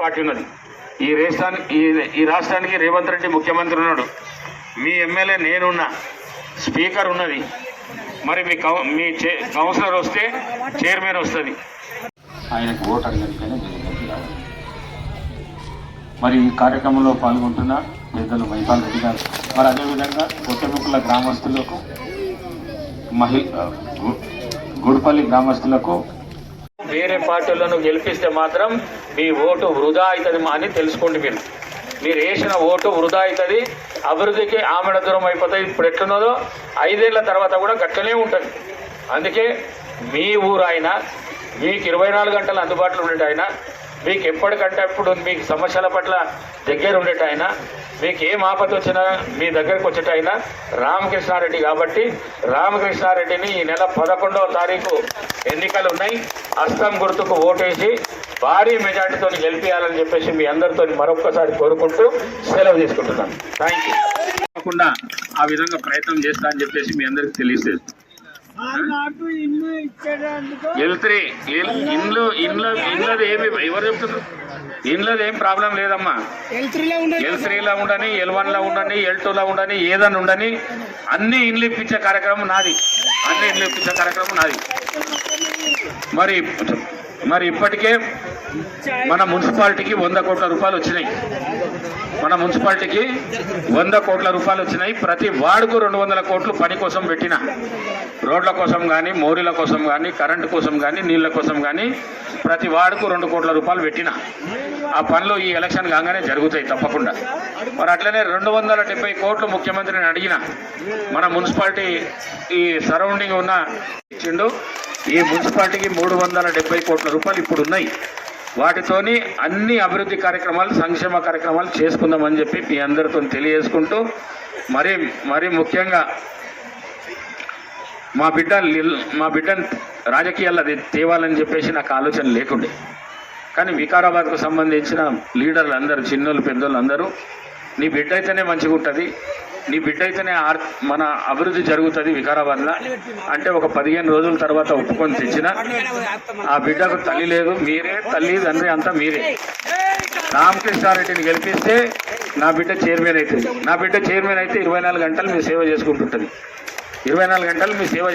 Party ఉన్నది ఈ రాష్ట్రానికి రేవంత్ రెడ్డి ముఖ్యమంత్రి ఉన్నాడు, మీ ఎమ్మెల్యే నేనున్నా, స్పీకర్ ఉన్నది, మరి మీ కౌన్సిలర్ వస్తే చైర్మన్ వస్తుంది. ఆయనకు ఓటు అడిగితేనే మరి ఈ కార్యక్రమంలో పాల్గొంటున్న పెద్దలు మైపాల్ రెడ్డి గారు, మరి అదేవిధంగా కొత్తముక్కుల గ్రామస్తులకు గుడిపల్లి గ్రామస్తులకు వేరే పార్టీలను గెలిపిస్తే మాత్రం మీ ఓటు వృధా అవుతుంది అని తెలుసుకోండి. మీరు వేసిన ఓటు వృధా అవుతుంది, అభివృద్ధికి ఆమెడ దూరం అయిపోతుంది. ఇప్పుడు ఎట్లున్నదో 5 ఏళ్ల తర్వాత కూడా గట్లనే ఉంటుంది. అందుకే మీ ఊరు అయినా, మీకు 24 గంటలు అందుబాటులో ఉండేటైనా, మీకు ఎప్పటికంటే అప్పుడు మీకు సమస్యల పట్ల దగ్గర ఉండేటైనా, మీకు ఏం ఆపద వచ్చినా మీ దగ్గరకు వచ్చేటైనా రామకృష్ణారెడ్డి. కాబట్టి రామకృష్ణారెడ్డిని ఈ నెల 11వ తారీఖు ఎన్నికలు ఉన్నాయి, హస్తం గుర్తుకు ఓటేసి భారీ మెజార్టీతో గెలిపించాలని చెప్పేసి మీ అందరితో మరొక్కసారి కోరుకుంటూ సెలవు తీసుకుంటున్నాను. Thank you. తప్పకుండా ఆ విధంగా ప్రయత్నం చేస్తా అని చెప్పేసి మీ అందరికి తెలియలేదు. ఇండ్లది ఏమి ఎవరు చెప్తున్నారు? ఇండ్లది ఏం ప్రాబ్లం లేదమ్మా. L3లో ఉండని, L1లో ఉండని, L2లో ఉండని, ఏదన్నా ఉండని అన్ని ఇండ్లు ఇప్పించే కార్యక్రమం నాది. మరి ఇప్పటికే మన మున్సిపాలిటీకి 100 కోట్ల రూపాయలు వచ్చినాయి. 100 కోట్ల రూపాయలు వచ్చినాయి. ప్రతి వార్డుకు 200 కోట్లు పని కోసం పెట్టిన, రోడ్ల కోసం కానీ, మోరీల కోసం కానీ, కరెంటు కోసం కానీ, నీళ్ల కోసం కానీ ప్రతి వార్డుకు 2 కోట్ల రూపాయలు పెట్టిన. ఆ పనులు ఈ ఎలక్షన్ కాగానే జరుగుతాయి తప్పకుండా. మరి అట్లనే 270 కోట్లు ముఖ్యమంత్రిని అడిగిన, మన మున్సిపాలిటీ ఈ సరౌండింగ్ ఉన్న ఇచ్చిండు. ఈ మున్సిపాలిటీకి 370 కోట్ల రూపాయలు ఇప్పుడు ఉన్నాయి. వాటితోని అన్ని అభివృద్ధి కార్యక్రమాలు, సంక్షేమ కార్యక్రమాలు చేసుకుందామని చెప్పి మీ అందరితో తెలియజేసుకుంటూ, మరి ముఖ్యంగా మా బిడ్డను రాజకీయాల్లో తేవాలని చెప్పేసి నాకు ఆలోచన లేకుండే. కానీ వికారాబాద్కు సంబంధించిన లీడర్లు అందరూ, చిన్నోళ్ళు పెద్దోళ్ళు అందరూ, నీ బిడ్డ అయితేనే మంచిగా ఉంటుంది, నీ బిడ్డ అయితేనే మన అభివృద్ధి జరుగుతుంది వికారాబాద్లో అంటే ఒక 15 రోజుల తర్వాత ఒప్పుకొని తెచ్చిన ఆ బిడ్డకు తల్లి లేదు, మీరే తల్లి తండ్రి అంతా మీరే. రామకృష్ణారెడ్డిని గెలిపిస్తే నా బిడ్డ చైర్మన్ అవుతుంది. నా బిడ్డ చైర్మన్ అయితే 24 గంటలు మీ సేవ చేసుకుంటుంటుంది. 24 గంటలు మీ సేవ